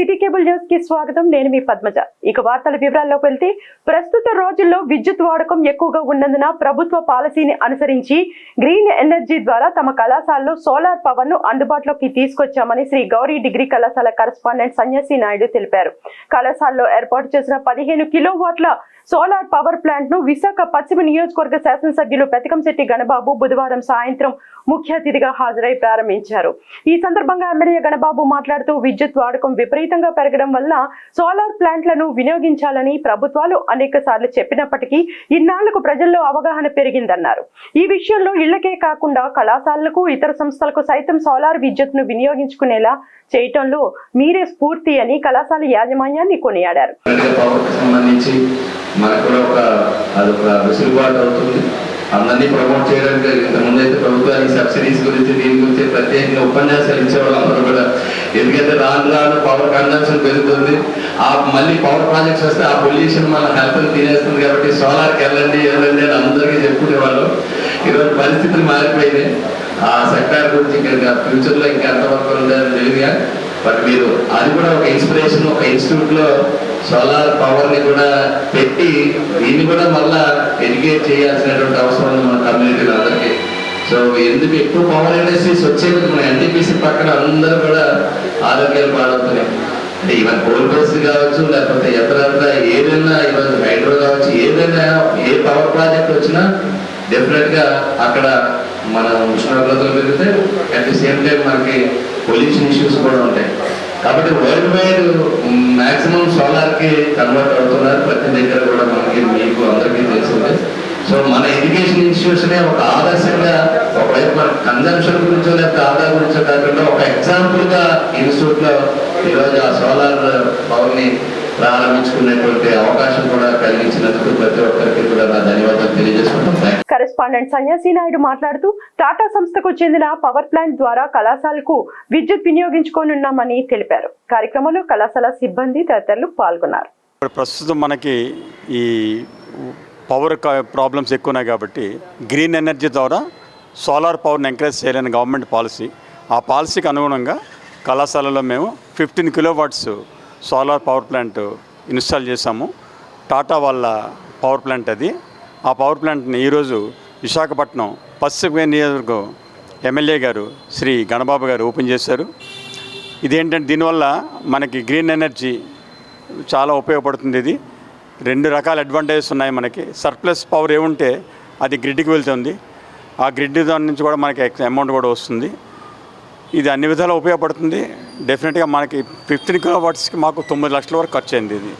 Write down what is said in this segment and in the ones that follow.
City cable news కి స్వాగతం. నేను మీ పద్మజ. ఇక వార్తల వివరాల్లోకి వెళ్తే, ప్రస్తుత రోజుల్లో విద్యుత్ వాడకం ఎక్కువగా ఉన్నందున ప్రభుత్వ పాలసీని అనుసరించి గ్రీన్ ఎనర్జీ ద్వారా తమ కళాశాలలో సోలార్ పవర్ ను అందుబాటులోకి తీసుకొచ్చామని శ్రీ గౌరీ డిగ్రీ కళాశాల కరెస్పాండెంట్ సన్యాసి నాయుడు తెలిపారు. కళాశాలలో ఏర్పాటు చేసిన 15 కిలోవాట్ల సోలార్ పవర్ ప్లాంట్ ను విశాఖ పశ్చిమ నియోజకవర్గ శాసనసభ్యులు పెతకంశెట్టి గణబాబు బుధవారం సాయంత్రం ముఖ్య అతిథిగా హాజరై ప్రారంభించారు. ఈ సందర్భంగా ఎమ్మెల్యే గణబాబు మాట్లాడుతూ, విద్యుత్ వాడకం విపరీతంగా పెరగడం వల్ల సోలార్ ప్లాంట్లను వినియోగించాలని ప్రభుత్వాలు అనేక సార్లు చెప్పినప్పటికీ ఇన్నాళ్లకు ప్రజల్లో అవగాహన పెరిగిందన్నారు. ఈ విషయంలో ఇళ్లకే కాకుండా కళాశాలలకు, ఇతర సంస్థలకు సైతం సోలార్ విద్యుత్ ను వినియోగించుకునేలా చేయటంలో మీరే స్ఫూర్తి అని కళాశాల యాజమాన్యాన్ని కొనియాడారు. అందరినీ ప్రమోట్ చేయడానికి ఇంతకుముందైతే ప్రభుత్వానికి సబ్సిడీస్ గురించి దీని గురించి ప్రత్యేకంగా ఉపన్యాసాలు ఇచ్చేవాళ్ళు అందరూ కూడా. ఎందుకంటే రాను పవర్ కన్జంప్షన్ పెరుగుతుంది. మళ్ళీ పవర్ ప్రాజెక్ట్స్ వస్తే ఆ పొల్యూషన్ మన హెల్త్ తినేస్తుంది. కాబట్టి సోలార్కి వెళ్ళండి అని అందరికీ చెప్పుకునేవాళ్ళు. ఈరోజు పరిస్థితులు మారిపోయినాయి. ఆ సెక్టార్ గురించి ఇంకా ఫ్యూచర్లో ఇంకా ఎంతవరకు ఉండాలని తెలియదుగా. బట్ మీరు అది కూడా ఒక ఇన్స్పిరేషన్, ఒక ఇన్స్టిట్యూట్ లో సోలార్ పవర్ ని కూడా పెట్టి దీన్ని కూడా మళ్ళా ఎడ్యుకేట్ చేయాల్సినటువంటి అవసరం ఉంది మన కమ్యూనిటీలో అందరికీ. సో ఎందుకు ఎక్కువ పవర్ ఇండస్ట్రీస్ వచ్చేది మన ఎన్టీపీసీ పక్కన అందరూ కూడా ఆరోగ్యాలు పాడవుతున్నాయి. అంటే ఈవెన్ కోల్ బేస్డ్ కావచ్చు, లేకపోతే ఎత్తరంతా ఏదైనా ఈరోజు హైడ్రో కావచ్చు, ఏదైనా ఏ పవర్ ప్రాజెక్ట్ వచ్చినా డెఫినెట్ గా అక్కడ మన ఉష్ణోగ్రతలు పెరిగితే అట్ ది సేమ్ టైం మనకి పొల్యూషన్ ఇష్యూస్ కూడా ఉంటాయి. కాబట్టి వరల్డ్ వైడ్ మాక్సిమం సోలార్ కి కన్వర్ట్ అవుతున్నారు ప్రతి దగ్గర కూడా. మనకి మీకు అందరికీ తెలిసిందే. సో మన ఎడ్యుకేషన్ ఇన్స్టిట్యూషన్ ఒక ఆదర్శంగా, ఒకవైపు మన కన్జంప్షన్ గురించో లేకపోతే ఆదా గురించో కాకుండా ఒక ఎగ్జాంపుల్ గా ఇన్స్టిట్యూట్ లో ఈరోజు ఆ సోలార్ పవర్ ని ప్రారంభించుకునేటువంటి అవకాశం కూడా కలిగించినందుకు ప్రతి ఒక్కరికి కూడా నా ధన్యవాదాలు తెలియజేసుకుంటాం. కరెస్పాండెంట్ సన్యాసి నాయుడు మాట్లాడుతూ, టాటా సంస్థకు చెందిన పవర్ ప్లాంట్ ద్వారా కళాశాలకు విద్యుత్ వినియోగించుకోనున్నామని తెలిపారు. కార్యక్రమంలో కళాశాల సిబ్బంది తదితరులు పాల్గొన్నారు. ప్రస్తుతం మనకి ఈ పవర్ ప్రాబ్లమ్స్ ఎక్కువ ఉన్నాయి కాబట్టి గ్రీన్ ఎనర్జీ ద్వారా సోలార్ పవర్ని ఎంకరేజ్ చేయాలని గవర్నమెంట్ పాలసీ. ఆ పాలసీకి అనుగుణంగా కళాశాలలో మేము 15 kilowatts solar power plant install చేశాము. టాటా వాళ్ళ పవర్ ప్లాంట్ అది. ఆ పవర్ ప్లాంట్ని ఈరోజు విశాఖపట్నం పశ్చిమ నియోజకవర్గం ఎమ్మెల్యే గారు శ్రీ గణబాబు గారు ఓపెన్ చేశారు. ఇదేంటంటే దీనివల్ల మనకి గ్రీన్ ఎనర్జీ చాలా ఉపయోగపడుతుంది. ఇది 2 రకాల అడ్వాంటేజెస్ ఉన్నాయి. మనకి సర్ప్లస్ పవర్ ఏముంటే అది గ్రిడ్కి వెళ్తుంది. ఆ గ్రిడ్ దాని నుంచి కూడా మనకి అమౌంట్ కూడా వస్తుంది. ఇది అన్ని విధాలు ఉపయోగపడుతుంది. డెఫినెట్గా మనకి 15 కిలోవాట్స్కి మాకు 9 లక్షల వరకు ఖర్చు అయింది. ఇది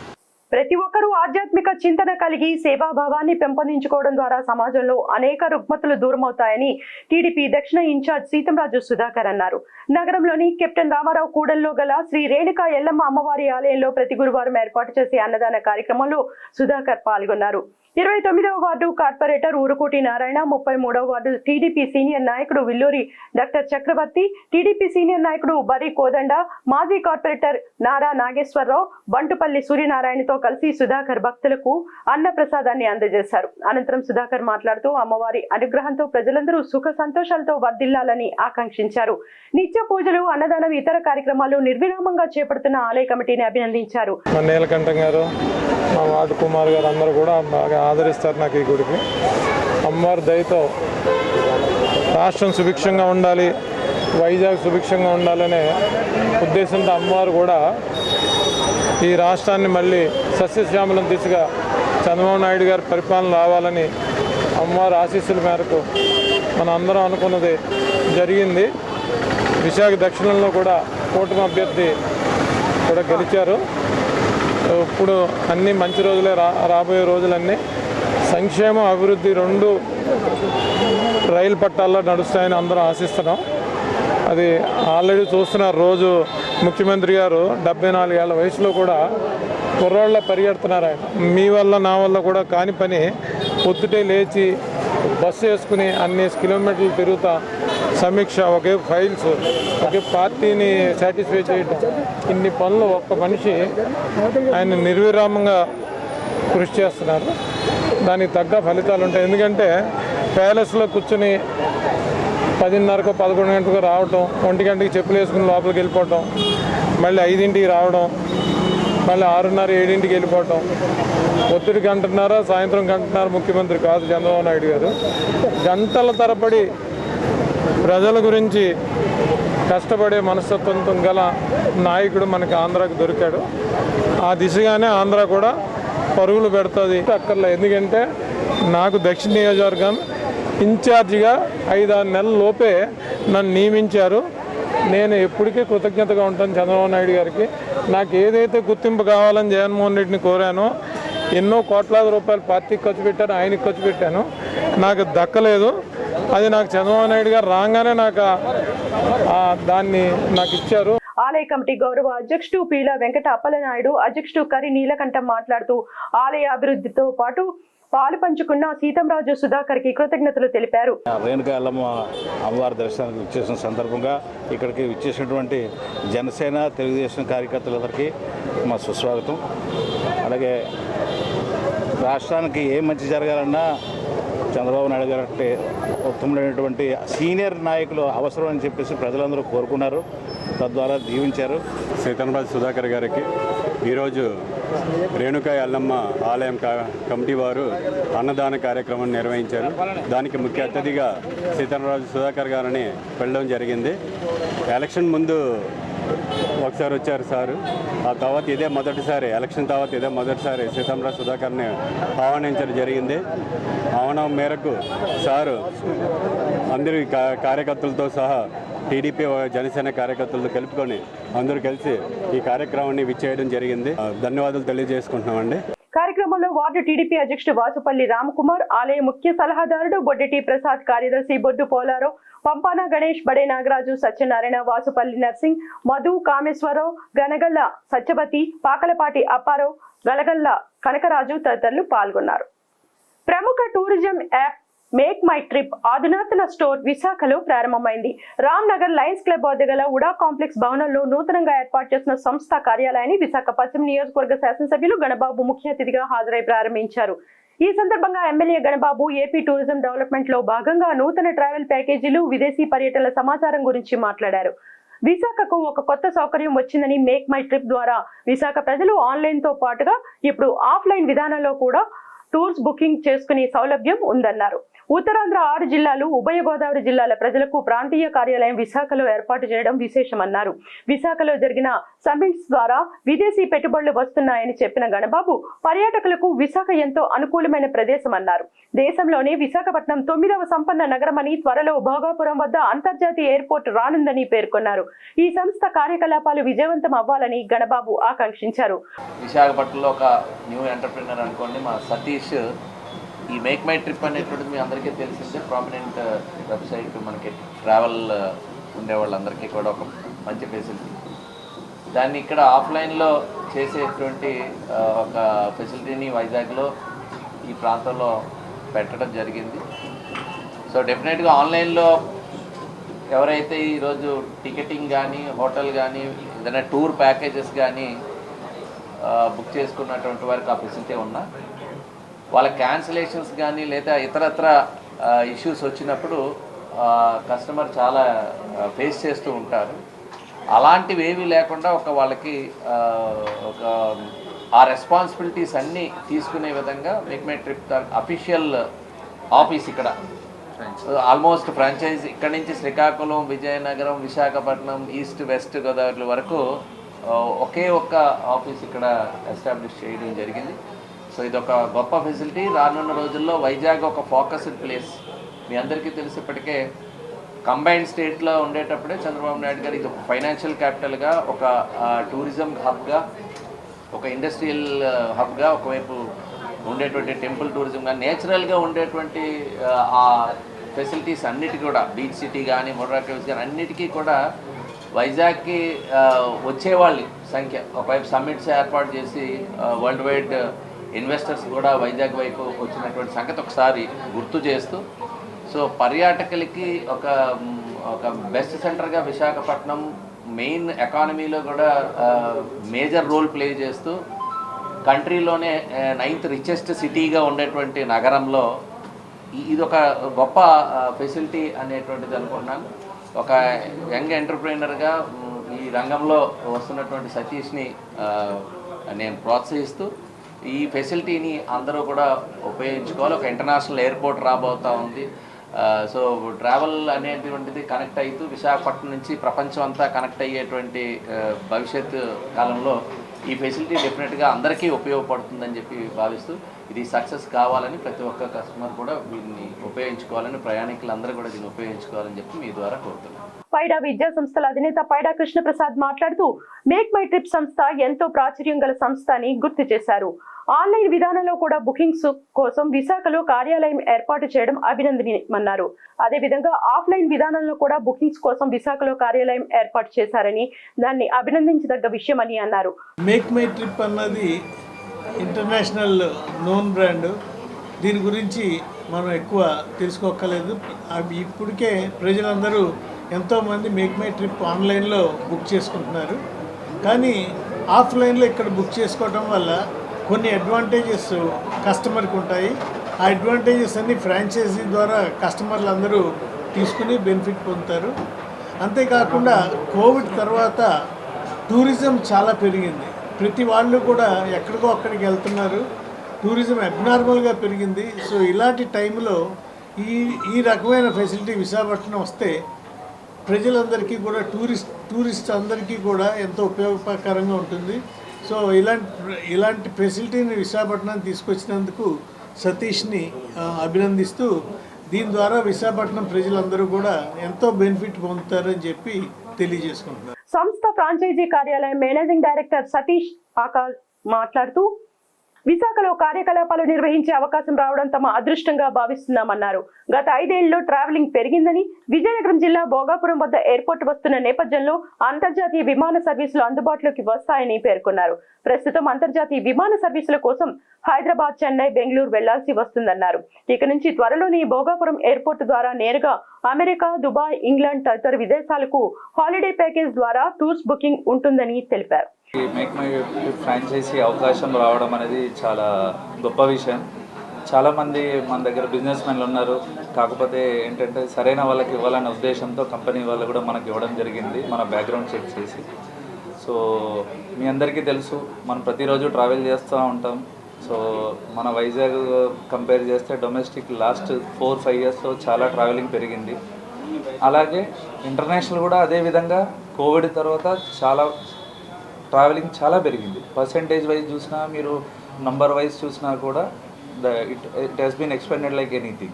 ప్రతి ఒక్కరూ ఆధ్యాత్మిక చింతన కలిగి సేవాభావాన్ని పెంపొందించుకోవడం ద్వారా సమాజంలో అనేక రుగ్మతలు దూరమవుతాయని టీడీపీ దక్షిణ ఇన్ఛార్జ్ సీతంరాజు సుధాకర్ అన్నారు. నగరంలోని కెప్టెన్ రామారావు కూడల్లో గల శ్రీ రేణుకా ఎల్లమ్మ అమ్మవారి ఆలయంలో ప్రతి గురువారం ఏర్పాటు చేసే అన్నదాన కార్యక్రమంలో సుధాకర్ పాల్గొన్నారు. 29వ వార్డు కార్పొరేటర్ ఊరుకోటి నారాయణ, 33వ వార్డు టీడీపీ సీనియర్ నాయకుడు Villuri doctor Chakravarthi, TDP senior నాయకుడు బరి కోదండ, మాజీ కార్పొరేటర్ నారా నాగేశ్వరరావు, బంటుపల్లి సూర్యనారాయణతో కలిసి సుధాకర్ భక్తులకు అన్న ప్రసాదాన్ని అందజేశారు. అనంతరం సుధాకర్ మాట్లాడుతూ, అమ్మవారి అనుగ్రహంతో ప్రజలందరూ సుఖ సంతోషాలతో వర్ధిల్లాలని ఆకాంక్షించారు. నిత్య పూజలు, అన్నదానం, ఇతర కార్యక్రమాలు నిర్విరామంగా చేపడుతున్న ఆలయ కమిటీని అభినందించారు. మా వార్డు కుమార్ గారు అందరూ కూడా బాగా ఆదరిస్తారు నాకు ఈ గుడికి. అమ్మవారి దయతో రాష్ట్రం సుభిక్షంగా ఉండాలి, వైజాగ్ సుభిక్షంగా ఉండాలనే ఉద్దేశంతో అమ్మవారు కూడా ఈ రాష్ట్రాన్ని మళ్ళీ సస్యశ్యామలం దిశగా చంద్రబాబు నాయుడు గారి పరిపాలన రావాలని అమ్మవారి ఆశీస్సుల మేరకు మన అందరం అనుకున్నది జరిగింది. విశాఖ దక్షిణంలో కూడా కూటమి అభ్యర్థి కూడా గెలిచారు. ఇప్పుడు అన్నీ మంచి రోజులే, రాబోయే రోజులన్నీ సంక్షేమం, అభివృద్ధి 2 రైలు పట్టాల్లో నడుస్తాయని అందరం ఆశిస్తున్నాం. అది ఆల్రెడీ చూస్తున్నారు. రోజు ముఖ్యమంత్రి గారు 74 ఏళ్ల వయసులో కూడా కుర్రాళ్ళ పరిగెడుతున్నారు. ఆయన మీ వల్ల నా వల్ల కూడా కాని పని పొద్దుటే లేచి బస్సు వేసుకుని అన్ని కిలోమీటర్లు తిరుగుతా సమీక్ష, ఒకే ఫైల్స్, ఒకే పార్టీని సాటిస్ఫై చేయడం, ఇన్ని పనులు ఒక్క మనిషి ఆయన నిర్విరామంగా కృషి చేస్తున్నారు. దానికి తగ్గ ఫలితాలు ఉంటాయి. ఎందుకంటే ప్యాలెస్లో కూర్చుని 10:30కో 11 గంటలకు రావటం, 1 గంటకి చెప్పులు వేసుకుని లోపలికి వెళ్ళిపోవటం, మళ్ళీ 5ంటికి రావడం, మళ్ళీ 6:30, 7ంటికి వెళ్ళిపోవటం. ఒత్తిడి గంటన్నర, సాయంత్రం గంటన్నర ముఖ్యమంత్రి కాదు చంద్రబాబు నాయుడు గారు. గంటల తరబడి ప్రజల గురించి కష్టపడే మనస్తత్వంతో గల నాయకుడు మనకి ఆంధ్రాకి దొరికాడు. ఆ దిశగానే ఆంధ్ర కూడా పరుగులు పెడుతుంది అక్కర్లే. ఎందుకంటే నాకు దక్షిణ నియోజకవర్గం ఇన్ఛార్జిగా 5-6 నెలల లోపే నన్ను నియమించారు. నేను ఎప్పటికీ కృతజ్ఞతగా ఉంటాను చంద్రబాబు నాయుడు గారికి. నాకు ఏదైతే గుర్తింపు కావాలని జగన్మోహన్ రెడ్డిని కోరానో, ఎన్నో కోట్లాది రూపాయలు పార్టీకి ఖర్చు పెట్టాను, ఆయనకి ఖర్చు పెట్టాను, నాకు దక్కలేదు. అది నాకు చంద్రబాబు నాయుడు గారు రాగానే నాకు దాన్ని నాకు ఇచ్చారు. ఆలయ కమిటీ గౌరవ అధ్యక్షుడు పీల వెంకట అప్పలనాయుడు, అధ్యక్షుడు కరి నీలకంఠం మాట్లాడుతూ ఆలయ అభివృద్ధితో పాటు పాలు పంచుకున్న సీతంరాజు సుధాకర్కి కృతజ్ఞతలు తెలిపారు. రేణుకా ఎల్లమ్మ అమ్మవారి దర్శనానికి విచ్చేసిన సందర్భంగా ఇక్కడికి విచ్చేసినటువంటి జనసేన, తెలుగుదేశం కార్యకర్తలందరికీ మా సుస్వాగతం. అలాగే రాష్ట్రానికి ఏ మంచి జరగాలన్నా చంద్రబాబు నాయుడు గారు అంటే ఉత్తమమైనటువంటి సీనియర్ నాయకులు అవసరం అని చెప్పేసి ప్రజలందరూ కోరుకున్నారు, తద్వారా దీవించారు. సీతంరాజు సుధాకర్ గారికి ఈరోజు రేణుకా ఎల్లమ్మ ఆలయం కమిటీ వారు అన్నదాన కార్యక్రమం నిర్వహించారు. దానికి ముఖ్య అతిథిగా సీతంరాజు సుధాకర్ గారిని వెళ్ళడం జరిగింది. ఎలక్షన్ ముందు ఒకసారి వచ్చారు సారు, ఆ తర్వాత ఇదే మొదటిసారి, ఎలక్షన్ తర్వాత ఇదే మొదటిసారి సీతంరాజు సుధాకర్ని ఆహ్వానించడం జరిగింది. ఆహ్వానం మేరకు సారు అందరి కార్యకర్తలతో సహా టీడీపీ, జనసేన కార్యకర్తలతో కలుపుకొని అందరూ కలిసి ఈ కార్యక్రమాన్ని విచ్చేయడం జరిగింది. ధన్యవాదాలు తెలియజేసుకుంటున్నామండి. కార్యక్రమంలో వార్డు టీడీపీ అధ్యక్షుడు వాసుపల్లి రామకుమార్, ఆలయ ముఖ్య సలహాదారుడు బొడ్డెటి ప్రసాద్, కార్యదర్శి బొడ్డు పోలారావు, పంపాన గణేష్, బడే నాగరాజు, సత్యనారాయణ, వాసుపల్లి నర్సింగ్, మధు, కామేశ్వరరావు, గనగల్ల సత్యవతి, పాకలపాటి అప్పారావు, గలగల్ల కనకరాజు తదితరులు పాల్గొన్నారు. ప్రముఖ tourism app make my trip అధునాతన స్టోర్ విశాఖలో ప్రారంభమైంది. రామ్ నగర్ లయన్స్ క్లబ్ వద్ద గల ఉడా కాంప్లెక్స్ భవనంలో నూతనంగా ఏర్పాటు చేసిన సంస్థ కార్యాలయాన్ని విశాఖ పశ్చిమ నియోజకవర్గ శాసనసభ్యులు గణబాబు ముఖ్య అతిథిగా హాజరై ప్రారంభించారు. ఈ సందర్భంగా MLA Ganababu AP tourism development లో భాగంగా నూతన ట్రావెల్ ప్యాకేజీలు, విదేశీ పర్యటనల సమాచారం గురించి మాట్లాడారు. విశాఖకు ఒక కొత్త సౌకర్యం వచ్చిందని మేక్ మై ట్రిప్ ద్వారా విశాఖ ప్రజలు ఆన్లైన్ తో పాటుగా ఇప్పుడు ఆఫ్లైన్ విధానంలో కూడా టూర్స్ బుకింగ్ చేసుకునే సౌలభ్యం ఉందన్నారు. ఉత్తరాంధ్ర 6 జిల్లాలు, ఉభయ గోదావరి జిల్లాల ప్రజలకు ప్రాంతీయ కార్యాలయం విశాఖలో ఏర్పాటు చేయడం విశేషమన్నారు. విశాఖలో జరిగిన సమ్మిట్స్ ద్వారా విదేశీ పెట్టుబడులు వస్తున్నాయని చెప్పిన గణబాబు పర్యాటకులకు విశాఖ ఎంతో అనుకూలమైన ప్రదేశమన్నారు. దేశంలోనే విశాఖపట్నం 9వ సంపన్న నగరమని, త్వరలో భోగాపురం వద్ద అంతర్జాతీయ ఎయిర్పోర్ట్ రానుందని పేర్కొన్నారు. ఈ సంస్థ కార్యకలాపాలు విజయవంతం అవ్వాలని గణబాబు ఆకాంక్షించారు. విశాఖపట్నంలో ఒక న్యూ ఎంటర్ప్రినర్ అనుకోండి, మా సతీష్ ఈ మేక్ మై ట్రిప్ అనేటువంటిది మీ అందరికీ తెలిసిందే. ప్రామినెంట్ వెబ్సైట్, మనకి ట్రావెల్ ఉండే వాళ్ళందరికీ కూడా ఒక మంచి ఫెసిలిటీ. దాన్ని ఇక్కడ ఆఫ్లైన్లో చేసేటువంటి ఒక ఫెసిలిటీని వైజాగ్లో ఈ ప్రాంతంలో పెట్టడం జరిగింది. సో డెఫినెట్గా ఆన్లైన్లో ఎవరైతే ఈరోజు టికెటింగ్ కానీ, హోటల్ కానీ, ఏదైనా టూర్ ప్యాకేజెస్ కానీ బుక్ చేసుకున్నటువంటి వారికి ఆ ఫెసిలిటీ ఉన్నా, వాళ్ళ క్యాన్సిలేషన్స్ కానీ లేదా ఇతరత్ర ఇష్యూస్ వచ్చినప్పుడు కస్టమర్ చాలా ఫేస్ చేస్తూ ఉంటారు. అలాంటివి ఏమీ లేకుండా వాళ్ళకి ఒక ఆ రెస్పాన్సిబిలిటీస్ అన్నీ తీసుకునే విధంగా make my trip official office ఇక్కడ ఆల్మోస్ట్ ఫ్రాంచైజ్ ఇక్కడి నుంచి శ్రీకాకుళం, విజయనగరం, విశాఖపట్నం, ఈస్ట్, వెస్ట్ గోదావరి వరకు ఒకే ఒక్క ఆఫీస్ ఇక్కడ ఎస్టాబ్లిష్ చేయడం జరిగింది. సో ఇది ఒక గొప్ప ఫెసిలిటీ. రానున్న రోజుల్లో వైజాగ్ ఒక ఫోకస్డ్ ప్లేస్. మీ అందరికీ తెలిసి ఇప్పటికే కంబైన్డ్ స్టేట్లో ఉండేటప్పుడే చంద్రబాబు నాయుడు గారు ఇది ఒక ఫైనాన్షియల్ క్యాపిటల్గా, ఒక టూరిజం హబ్గా, ఒక ఇండస్ట్రియల్ హబ్గా, ఒకవైపు ఉండేటువంటి టెంపుల్ టూరిజం కానీ, నేచురల్గా ఉండేటువంటి ఆ ఫెసిలిటీస్ అన్నిటికీ కూడా, బీచ్ సిటీ కానీ, మొర్రా కేవ్స్ కానీ అన్నిటికీ కూడా వైజాగ్కి వచ్చేవాళ్ళ సంఖ్య, ఒకవైపు సమ్మిట్స్ ఏర్పాటు చేసి వరల్డ్ వైడ్ ఇన్వెస్టర్స్ కూడా వైజాగ్ వైపు వచ్చినటువంటి సంగతి ఒకసారి గుర్తు చేస్తూ, సో పర్యాటకులకి ఒక బెస్ట్ సెంటర్గా విశాఖపట్నం మెయిన్ ఎకానమీలో కూడా మేజర్ రోల్ ప్లే చేస్తూ కంట్రీలోనే 9th రిచెస్ట్ సిటీగా ఉండేటువంటి నగరంలో ఇది ఒక గొప్ప ఫెసిలిటీ అనేటువంటిది అనుకున్నాను. ఒక యంగ్ ఎంటర్ప్రైనర్గా ఈ రంగంలో వస్తున్నటువంటి సతీష్ని నేను ప్రోత్సహిస్తూ ఈ ఫెసిలిటీని అందరూ కూడా ఉపయోగించుకోవాలి. ఒక ఇంటర్నేషనల్ ఎయిర్పోర్ట్ రాబోతూ ఉంది. సో ట్రావెల్ అనేటువంటిది కనెక్ట్ అవుతూ విశాఖపట్నం నుంచి ప్రపంచం అంతా కనెక్ట్ అయ్యేటువంటి భవిష్యత్తు కాలంలో ఈ ఫెసిలిటీ డెఫినెట్గా అందరికీ ఉపయోగపడుతుందని చెప్పి భావిస్తూ ఇది సక్సెస్ కావాలని ప్రతి ఒక్క కస్టమర్ కూడా వీటిని ఉపయోగించుకోవాలని, ప్రయాణికులందరూ కూడా దీన్ని ఉపయోగించుకోవాలని చెప్పి మీ ద్వారా కోరుతున్నాను. పైడా విద్యా సంస్థల అధినేత పైడా కృష్ణప్రసాద్ మాట్లాడుతూ మేక్ మై ట్రిప్ సంస్థ ఎంతో ప్రాచుర్యం గల సంస్థ అని గుర్తు చేశారు. ఆన్లైన్ విధానంలో కూడా బుకింగ్స్ కోసం విశాఖలో కార్యాలయం ఏర్పాటు చేయడం అభినందనీయమన్నారు. అదేవిధంగా ఆఫ్లైన్ విధానంలో కూడా బుకింగ్స్ కోసం విశాఖలో కార్యాలయం ఏర్పాటు చేశారని, దాన్ని అభినందించదగ్గ విషయమని అన్నారు. మేక్ మై ట్రిప్ అన్నది ఇంటర్నేషనల్ నోన్ బ్రాండ్. దీని గురించి మనం ఎక్కువ తెలుసుకోక్కర్లేదు. ఇప్పటికే ప్రజలందరూ ఎంతోమంది మేక్ మై ట్రిప్ ఆన్లైన్లో బుక్ చేసుకుంటున్నారు. కానీ ఆఫ్లైన్లో ఇక్కడ బుక్ చేసుకోవడం వల్ల కొన్ని అడ్వాంటేజెస్ కస్టమర్కి ఉంటాయి. ఆ అడ్వాంటేజెస్ అన్ని ఫ్రాంచైజీ ద్వారా కస్టమర్లు అందరూ తీసుకుని బెనిఫిట్ పొందుతారు. అంతేకాకుండా కోవిడ్ తర్వాత టూరిజం చాలా పెరిగింది. ప్రతి వాళ్ళు కూడా ఎక్కడికో అక్కడికి వెళ్తున్నారు. టూరిజం అబ్నార్మల్గా పెరిగింది. సో ఇలాంటి టైంలో ఈ రకమైన ఫెసిలిటీ విశాఖపట్నం వస్తే ప్రజలందరికీ కూడా టూరిస్ట్ అందరికీ కూడా ఎంతో ఉపయోగకరంగా ఉంటుంది. సో ఇలాంటి ఫెసిలిటీని విశాఖపట్నాన్ని తీసుకొచ్చినందుకు సతీష్ని అభినందిస్తూ, దీని ద్వారా విశాఖపట్నం ప్రజలందరూ కూడా ఎంతో బెనిఫిట్ పొందుతారని చెప్పి తెలియజేసుకుంటున్నారు. సంస్థ ఫ్రాంచైజీ కార్యాలయం మేనేజింగ్ డైరెక్టర్ సతీష్ ఆకాష్ మాట్లాడుతూ విశాఖలో కార్యకలాపాలు నిర్వహించే అవకాశం రావడం తమ అదృష్టంగా భావిస్తున్నామన్నారు. గత 5 ఏళ్లలో ట్రావెలింగ్ పెరిగిందని, విజయనగరం జిల్లా భోగాపురం వద్ద ఎయిర్పోర్ట్ వస్తున్న నేపథ్యంలో అంతర్జాతీయ విమాన సర్వీసులు అందుబాటులోకి వస్తాయని పేర్కొన్నారు. ప్రస్తుతం అంతర్జాతీయ విమాన సర్వీసుల కోసం హైదరాబాద్, చెన్నై, బెంగళూరు వెళ్లాల్సి వస్తుందన్నారు. ఇక నుంచి త్వరలోనే భోగాపురం ఎయిర్పోర్ట్ ద్వారా నేరుగా అమెరికా, దుబాయ్, ఇంగ్లాండ్ తదితర విదేశాలకు హాలిడే ప్యాకేజ్ ద్వారా టూర్స్ బుకింగ్ ఉంటుందని తెలిపారు. మేక్ మై ట్రిప్ ఫ్రాంచైజీ అవకాశం రావడం అనేది చాలా గొప్ప విషయం. చాలామంది మన దగ్గర బిజినెస్ మెన్లు ఉన్నారు. కాకపోతే ఏంటంటే సరైన వాళ్ళకి ఇవ్వాలనే ఉద్దేశంతో కంపెనీ వాళ్ళు కూడా మనకి ఇవ్వడం జరిగింది, మన బ్యాక్గ్రౌండ్ చెక్ చేసి. సో మీ అందరికీ తెలుసు, మనం ప్రతిరోజు ట్రావెల్ చేస్తూ ఉంటాం. సో మన వైజాగ్ కంపేర్ చేస్తే డొమెస్టిక్ లాస్ట్ 4-5 ఇయర్స్లో చాలా ట్రావెలింగ్ పెరిగింది. అలాగే ఇంటర్నేషనల్ కూడా అదేవిధంగా కోవిడ్ తర్వాత ట్రావెలింగ్ చాలా పెరిగింది. పర్సెంటేజ్ వైజ్ చూసినా, మీరు నంబర్ వైజ్ చూసినా కూడా it has been expended like anything.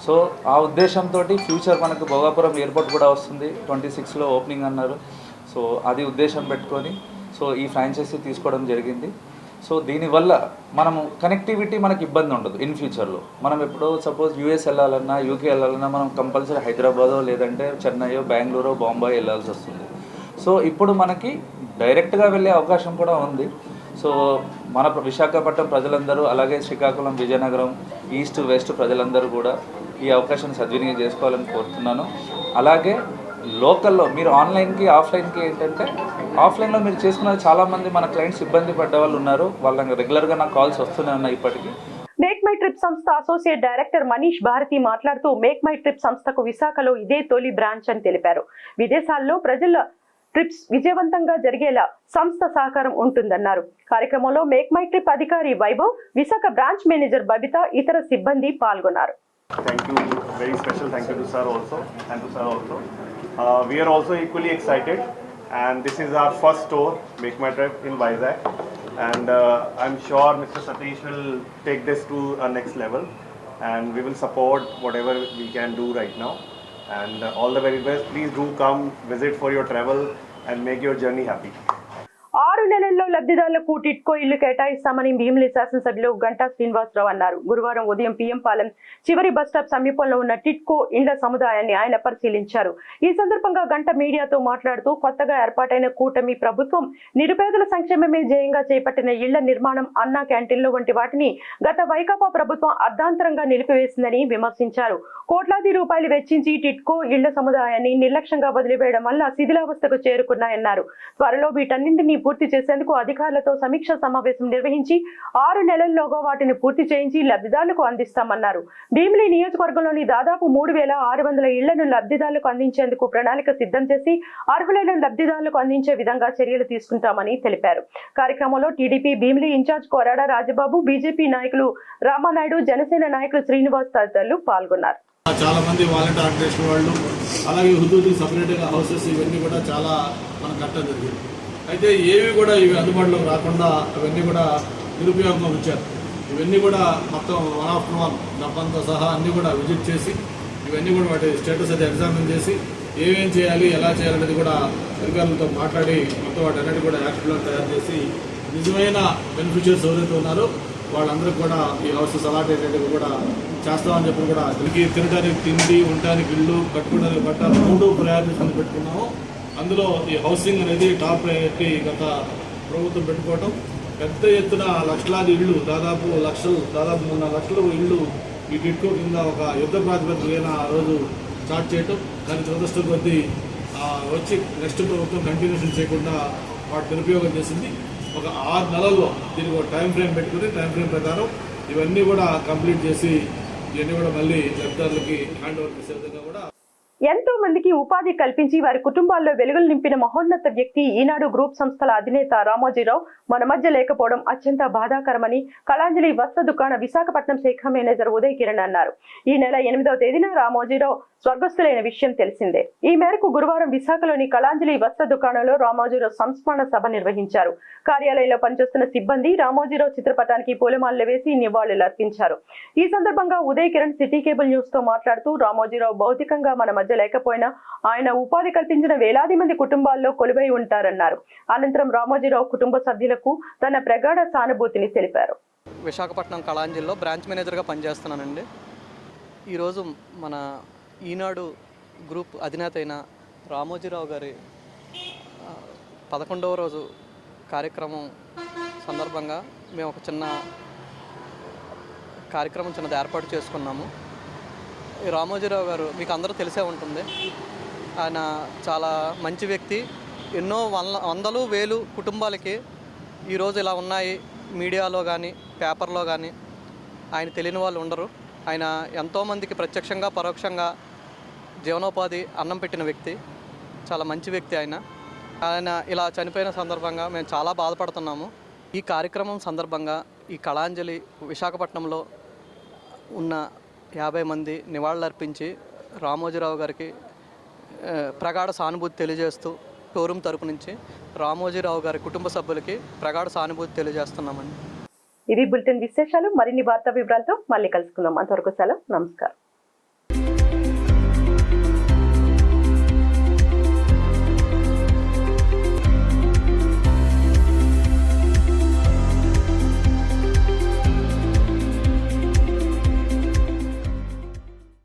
So ఆ ఉద్దేశంతో ఫ్యూచర్ మనకు భోగాపురం ఎయిర్పోర్ట్ కూడా వస్తుంది, 26లో ఓపెనింగ్ అన్నారు. సో అది ఉద్దేశం పెట్టుకొని సో ఈ ఫ్రాంచైజీ తీసుకోవడం జరిగింది. సో దీనివల్ల మనము కనెక్టివిటీ మనకి ఇబ్బంది ఉండదు. ఇన్ ఫ్యూచర్లో మనం ఎప్పుడో సపోజ్ యూఎస్ వెళ్ళాలన్నా, యూకే వెళ్ళాలన్నా మనం కంపల్సరీ హైదరాబాదో లేదంటే చెన్నైయో, బెంగళూరో, బాంబాయి వెళ్ళాల్సి వస్తుంది. సో ఇప్పుడు మనకి డైరెక్ట్గా వెళ్ళే అవకాశం కూడా ఉంది. సో మన విశాఖపట్నం ప్రజలందరూ, అలాగే శ్రీకాకుళం, విజయనగరం, ఈస్ట్, వెస్ట్ ప్రజలందరూ కూడా ఈ అవకాశాన్ని సద్వినియోగం చేసుకోవాలని కోరుతున్నాను. అలాగే లోకల్లో మీరు ఆన్లైన్కి, ఆఫ్లైన్కి ఏంటంటే ఆఫ్లైన్లో మీరు చేసుకున్న చాలామంది మన క్లయింట్స్ ఇబ్బంది పడ్డ వాళ్ళు ఉన్నారు. వాళ్ళకి రెగ్యులర్గా నాకు కాల్స్ వస్తూనే ఉన్నాయి ఇప్పటికీ. మేక్ మై ట్రిప్ సంస్థ అసోసియేట్ డైరెక్టర్ మనీష్ భారతి మాట్లాడుతూ మేక్ మై ట్రిప్ సంస్థకు విశాఖలో ఇదే తొలి బ్రాంచ్ అని తెలిపారు. విదేశాల్లో ప్రజల ట్రిప్స్ విజయవంతంగా జరిగేలా సంస్థ సహకారం ఉంటుందన్నారు. కార్యక్రమంలో మేక్ మై ట్రిప్ అధికారి వైభవ్, విశాఖ బ్రాంచ్ మేనేజర్ బబిత, ఇతర సిబ్బంది పాల్గొన్నారు. Thank you, very special thank you to sir also and to sir also. We are also equally excited, and this is our first store, Make My Trip in Vizag, and I'm sure Mr. Satish will take this to a next level, and we will support whatever we can do right now. And all the very best. Please do come visit for your travel and make your journey happy. 6 నెలల్లో లబ్ధిదారులకు టిట్కో ఇల్లు కేటాయిస్తామని భీమిలి శాసనసభ్యులు గంటా శ్రీనివాసరావు అన్నారు. గురువారం ఉదయం PM Palem చివరి bus stop సమీపంలో ఉన్న టిట్కో ఇండ్ల సముదాయాన్ని ఆయన పరిశీలించారు. ఈ సందర్భంగా గంట మీడియాతో మాట్లాడుతూ కొత్తగా ఏర్పాటైన కూటమి ప్రభుత్వం నిరుపేదల సంక్షేమమే ధ్యేయంగా చేపట్టిన ఇళ్ల నిర్మాణం, అన్నా క్యాంటీన్లు వంటి వాటిని గత వైకాపా ప్రభుత్వం అర్ధాంతరంగా నిలిపివేసిందని విమర్శించారు. కోట్లాది రూపాయలు వెచ్చించి టిట్కో ఇళ్ల సముదాయాన్ని నిర్లక్ష్యంగా వదిలివేయడం వల్ల శిథిలావస్థకు చేరుకున్నాయన్నారు. త్వరలో వీటన్నింటినీ పూర్తి చేసేందుకు అధికారులతో సమీక్ష సమావేశం నిర్వహించి 6 నెలల్లోగా వాటిని పూర్తి చేయించి లబ్ధిదారులకు అందిస్తామన్నారు. భీమిలి నియోజకవర్గంలోని దాదాపు 3600 ఇళ్లను లబ్ధిదారులకు అందించేందుకు ప్రణాళిక సిద్ధం చేసి అర్హులైన లబ్ధిదారులకు అందించే విధంగా చర్యలు తీసుకుంటామని తెలిపారు. కార్యక్రమంలో TDP Bheemili incharge Korada Rajababu, BJP నాయకులు రామానాయుడు, జనసేన నాయకులు శ్రీనివాస్ తదితరులు పాల్గొన్నారు. చాలా మంది వాలంటీర్ ఆర్గనైజేషన్ వాళ్ళు, అలాగే హుదూదీ సపరేట్గా హౌసెస్ ఇవన్నీ కూడా చాలా మనం కట్టడం జరిగింది. అయితే ఏవి కూడా ఇవి అందుబాటులోకి రాకుండా అవన్నీ కూడా నిరుపయోగంగా ఉంచారు. ఇవన్నీ కూడా మొత్తం 1 after 1 డబ్బంతో సహా అన్నీ కూడా విజిట్ చేసి ఇవన్నీ కూడా వాటి స్టేటస్ అయితే ఎగ్జామిన్ చేసి ఏమేం చేయాలి, ఎలా చేయాలనేది కూడా అధికారులతో మాట్లాడి మొత్తం వాటి అన్నిటి కూడా యాక్షన్ ప్లాన్ తయారు చేసి నిజమైన బెనిఫిషియర్స్ ఎవరైతే ఉన్నారో వాళ్ళందరికీ కూడా ఈ హౌసెస్ అలాట్ అయ్యేటట్టు కూడా చేస్తామని చెప్పి కూడా తినడానికి తిండి, ఉండటానికి ఇల్లు, కట్టుకోవడానికి బట్ట 3 ప్రయారిటీస్ కింద పెట్టుకున్నాము. అందులో ఈ హౌసింగ్ అనేది టాప్ ప్రయారిటీ గత ప్రభుత్వం పెట్టుకోవటం. పెద్ద ఎత్తున లక్షలాది ఇళ్ళు, దాదాపు 3 లక్షల ఇళ్ళు ఈ టిట్కో కింద ఒక యుద్ధ ప్రాతిపదికన ఆ రోజు స్టార్ట్ చేయటం. కానీ దురదృష్టం కొద్దీ వచ్చి నెక్స్ట్ ప్రభుత్వం కంటిన్యూషన్ చేయకుండా వాటి దురుపయోగం చేసింది. ఒక 6 నెలల్లో దీనికి ఒక టైం ఫ్రేమ్ పెట్టుకుని టైం ఫ్రేమ్ ప్రకారం ఇవన్నీ కూడా కంప్లీట్ చేసి ఇవన్నీ కూడా మళ్ళీ లబ్ధిదారులకి హ్యాండ్ ఓవర్ చేసే విధంగా కూడా ఎంతో మందికి ఉపాధి కల్పించి వారి కుటుంబాల్లో వెలుగులు నింపిన మహోన్నత వ్యక్తి ఈనాడు గ్రూప్ సంస్థల అధినేత రామోజీరావు మన మధ్య లేకపోవడం అత్యంత బాధాకరమని కళాంజలి వస్త్ర దుకాణ విశాఖపట్నం శాఖ మేనేజర్ ఉదయ్ కిరణ్ అన్నారు. ఈ నెల 8వ తేదీన రామోజీరావు స్వర్గస్థులైన విషయం తెలిసిందే. ఈ మేరకు గురువారం విశాఖలోని కళాంజలి వస్త్ర దుకాణంలో రామోజీరావు సంస్మరణ సభ నిర్వహించారు. కార్యాలయంలో పనిచేస్తున్న సిబ్బంది రామోజీరావు చిత్రపటానికి పూలమాలలు వేసి నివాళులు అర్పించారు. ఈ సందర్భంగా Uday Kiran city cable news తో మాట్లాడుతూ రామోజీరావు భౌతికంగా మన మధ్య లేకపోయినా ఆయన ఉపాధి కల్పించిన వేలాది మంది కుటుంబాల్లో కొలువై ఉంటారన్నారు. అనంతరం రామోజీరావు కుటుంబ సభ్యులకు తన ప్రగాఢ సానుభూతిని తెలిపారు. విశాఖపట్నం కళాంజలిలో బ్రాంచ్ మేనేజర్గా పనిచేస్తున్నానండి. ఈరోజు మన ఈనాడు గ్రూప్ అధినేత అయిన రామోజీరావు గారి 11వ రోజు కార్యక్రమం సందర్భంగా మేము ఒక చిన్నది ఏర్పాటు చేసుకున్నాము. ఈ రామోజీరావు గారు మీకు అందరూ తెలిసే ఉంటుంది. ఆయన చాలా మంచి వ్యక్తి. ఎన్నో వందలు వేలు కుటుంబాలకి ఈరోజు ఇలా ఉన్నాయి మీడియాలో కానీ పేపర్లో కానీ ఆయన తెలియని వాళ్ళు ఉండరు. ఆయన ఎంతోమందికి ప్రత్యక్షంగా పరోక్షంగా జీవనోపాధి అన్నం పెట్టిన వ్యక్తి. చాలా మంచి వ్యక్తి ఆయన ఇలా చనిపోయిన సందర్భంగా మేము చాలా బాధపడుతున్నాము. ఈ కార్యక్రమం సందర్భంగా ఈ కళాంజలి విశాఖపట్నంలో ఉన్న 50 మంది నివాళులర్పించి రామోజీరావు గారికి ప్రగాఢ సానుభూతి తెలియజేస్తూ షోరూమ్ తరపు నుంచి రామోజీరావు గారి కుటుంబ సభ్యులకి ప్రగాఢ సానుభూతి తెలియజేస్తున్నామండి. ఇది బులెటిన్ విశేషాలు. మరిన్ని వార్తా వివరాలతో మళ్ళీ కలుసుకుందాం. అంతవరకు సెలవు. నమస్కారం.